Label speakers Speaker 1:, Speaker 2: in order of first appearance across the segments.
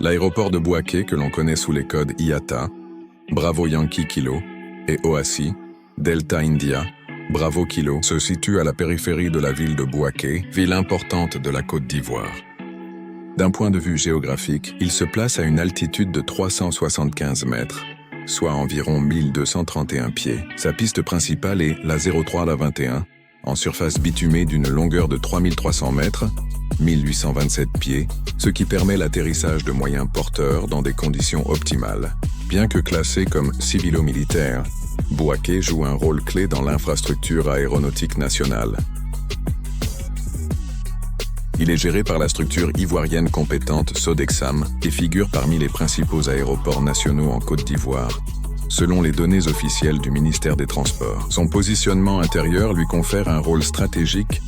Speaker 1: L'aéroport de Bouaké, que l'on connaît sous les codes IATA, Bravo Yankee Kilo, et OASI, Delta India, Bravo Kilo, se situe à la périphérie de la ville de Bouaké, ville importante de la Côte d'Ivoire. D'un point de vue géographique, il se place à une altitude de 375 mètres, soit environ 1231 pieds. Sa piste principale est la 03-21, en surface bitumée d'une longueur de 3300 mètres, 1827 pieds, ce qui permet l'atterrissage de moyens porteurs dans des conditions optimales. Bien que classé comme civilo-militaire, Bouaké joue un rôle clé dans l'infrastructure aéronautique nationale. Il est géré par la structure ivoirienne compétente Sodexam et figure parmi les principaux aéroports nationaux en Côte d'Ivoire, selon les données officielles du ministère des Transports. Son positionnement intérieur lui confère un rôle stratégique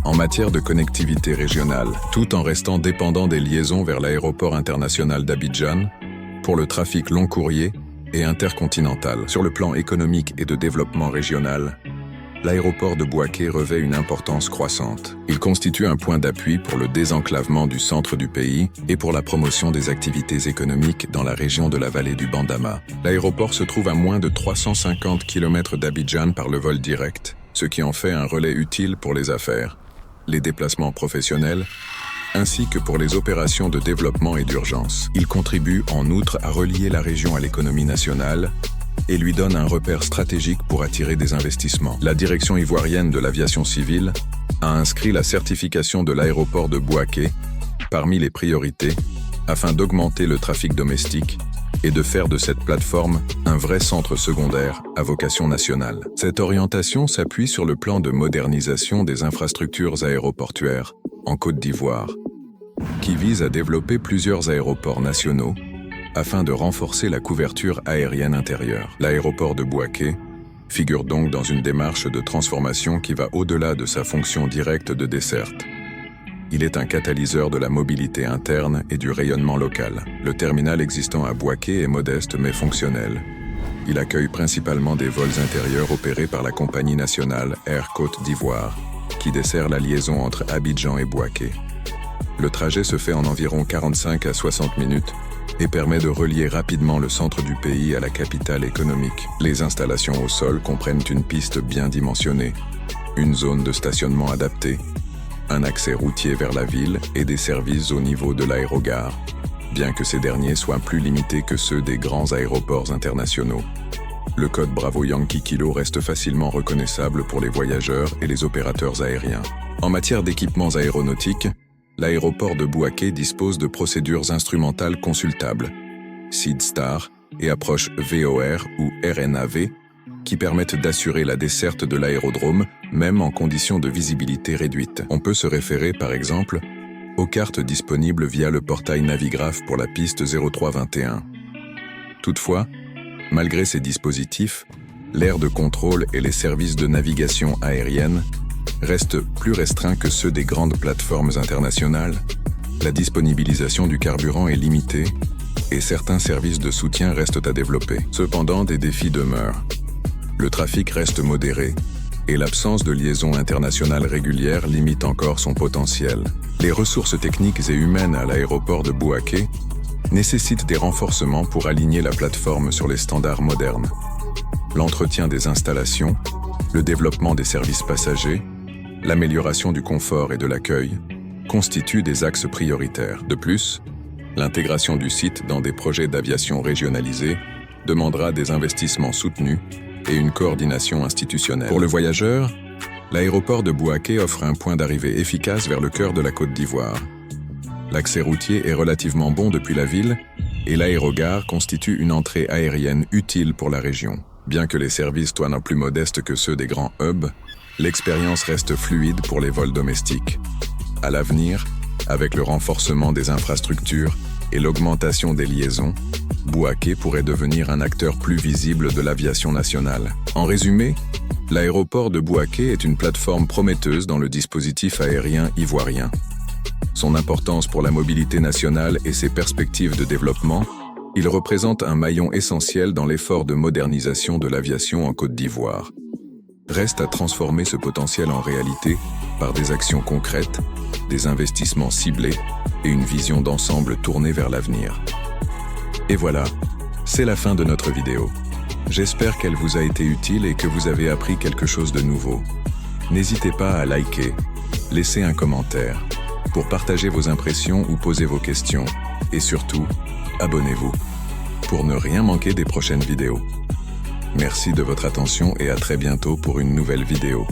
Speaker 1: en matière de connectivité régionale, tout en restant dépendant des liaisons vers l'aéroport international d'Abidjan pour le trafic long courrier et intercontinental. Sur le plan économique et de développement régional, l'aéroport de Bouaké revêt une importance croissante. Il constitue un point d'appui pour le désenclavement du centre du pays et pour la promotion des activités économiques dans la région de la vallée du Bandama. L'aéroport se trouve à moins de 350 km d'Abidjan par le vol direct, ce qui en fait un relais utile pour les affaires, les déplacements professionnels, ainsi que pour les opérations de développement et d'urgence. Il contribue en outre à relier la région à l'économie nationale et lui donne un repère stratégique pour attirer des investissements. La direction ivoirienne de l'aviation civile a inscrit la certification de l'aéroport de Bouaké parmi les priorités afin d'augmenter le trafic domestique et de faire de cette plateforme un vrai centre secondaire à vocation nationale. Cette orientation s'appuie sur le plan de modernisation des infrastructures aéroportuaires en Côte d'Ivoire, qui vise à développer plusieurs aéroports nationaux afin de renforcer la couverture aérienne intérieure. L'aéroport de Bouaké figure donc dans une démarche de transformation qui va au-delà de sa fonction directe de desserte. Il est un catalyseur de la mobilité interne et du rayonnement local. Le terminal existant à Bouaké est modeste mais fonctionnel. Il accueille principalement des vols intérieurs opérés par la compagnie nationale Air Côte d'Ivoire, qui dessert la liaison entre Abidjan et Bouaké. Le trajet se fait en environ 45 à 60 minutes et permet de relier rapidement le centre du pays à la capitale économique. Les installations au sol comprennent une piste bien dimensionnée, une zone de stationnement adaptée, un accès routier vers la ville et des services au niveau de l'aérogare, bien que ces derniers soient plus limités que ceux des grands aéroports internationaux. Le code Bravo Yankee Kilo reste facilement reconnaissable pour les voyageurs et les opérateurs aériens. En matière d'équipements aéronautiques, l'aéroport de Bouaké dispose de procédures instrumentales consultables, SID-STAR et approche VOR ou RNAV, qui permettent d'assurer la desserte de l'aérodrome, même en conditions de visibilité réduite. On peut se référer, par exemple, aux cartes disponibles via le portail Navigraph pour la piste 0321. Toutefois, malgré ces dispositifs, l'aire de contrôle et les services de navigation aérienne restent plus restreints que ceux des grandes plateformes internationales. La disponibilisation du carburant est limitée et certains services de soutien restent à développer. Cependant, des défis demeurent. Le trafic reste modéré et l'absence de liaison internationale régulière limite encore son potentiel. Les ressources techniques et humaines à l'aéroport de Bouaké nécessitent des renforcements pour aligner la plateforme sur les standards modernes. L'entretien des installations, le développement des services passagers, l'amélioration du confort et de l'accueil constituent des axes prioritaires. De plus, l'intégration du site dans des projets d'aviation régionalisés demandera des investissements soutenus et une coordination institutionnelle. Pour le voyageur, l'aéroport de Bouaké offre un point d'arrivée efficace vers le cœur de la Côte d'Ivoire. L'accès routier est relativement bon depuis la ville et l'aérogare constitue une entrée aérienne utile pour la région. Bien que les services soient non plus modestes que ceux des grands hubs, l'expérience reste fluide pour les vols domestiques. À l'avenir, avec le renforcement des infrastructures et l'augmentation des liaisons, Bouaké pourrait devenir un acteur plus visible de l'aviation nationale. En résumé, l'aéroport de Bouaké est une plateforme prometteuse dans le dispositif aérien ivoirien. Son importance pour la mobilité nationale et ses perspectives de développement, il représente un maillon essentiel dans l'effort de modernisation de l'aviation en Côte d'Ivoire. Reste à transformer ce potentiel en réalité par des actions concrètes, des investissements ciblés et une vision d'ensemble tournée vers l'avenir. Et voilà, c'est la fin de notre vidéo. J'espère qu'elle vous a été utile et que vous avez appris quelque chose de nouveau. N'hésitez pas à liker, laisser un commentaire, pour partager vos impressions ou poser vos questions. Et surtout, abonnez-vous, pour ne rien manquer des prochaines vidéos. Merci de votre attention et à très bientôt pour une nouvelle vidéo.